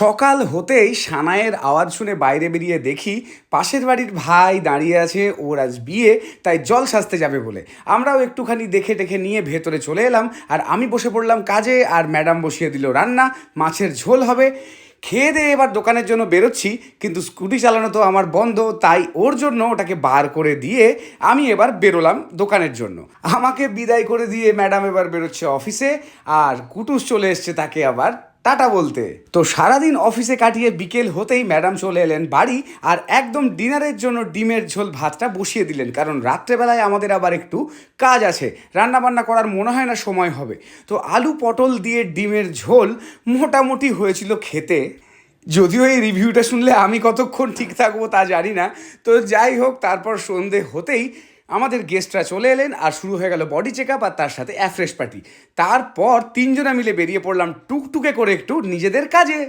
সকাল হতেই সানাইয়ের আওয়াজ শুনে বাইরে বেরিয়ে দেখি পাশের বাড়ির ভাই দাঁড়িয়ে আছে, ওর আজ বিয়ে, তাই জল সাজতে যাবে বলে। আমরাও একটুখানি দেখে টেখে নিয়ে ভেতরে চলে এলাম, আর আমি বসে পড়লাম কাজে, আর ম্যাডাম বসিয়ে দিল রান্না, মাছের ঝোল হবে। খেয়ে দিয়ে এবার দোকানের জন্য বেরোচ্ছি, কিন্তু স্কুটি চালানো তো আমার বন্ধ, তাই ওর জন্য ওটাকে বার করে দিয়ে আমি এবার বেরোলাম দোকানের জন্য। আমাকে বিদায় করে দিয়ে ম্যাডাম এবার বেরোচ্ছে অফিসে, আর কুটুস চলে এসছে তাকে আবার টাটা বলতে। তো সারাদিন অফিসে কাটিয়ে বিকেল হতেই ম্যাডাম চলে এলেন বাড়ি, আর একদম ডিনারের জন্য ডিমের ঝোল ভাতটা বসিয়ে দিলেন, কারণ রাত্রেবেলায় আমাদের আবার একটু কাজ আছে, রান্নাবান্না করার মনে হয় না সময় হবে। তো আলু পটল দিয়ে ডিমের ঝোল মোটামুটি হয়েছিল খেতে। যদিও এই রিভিউটা শুনলে আমি কতক্ষণ ঠিক থাকবো তা জানি না। তো যাই হোক, তারপর সন্ধে হতেই আমাদের গেস্টরা চলে এলেন, আর শুরু হয়ে গেল বডি চেক আপ, আর তার সাথে অ্যাফ্রেশ পার্টি। তারপর তিনজনা মিলে বেরিয়ে পড়লাম টুকটুকে করে একটু নিজেদের কাজে।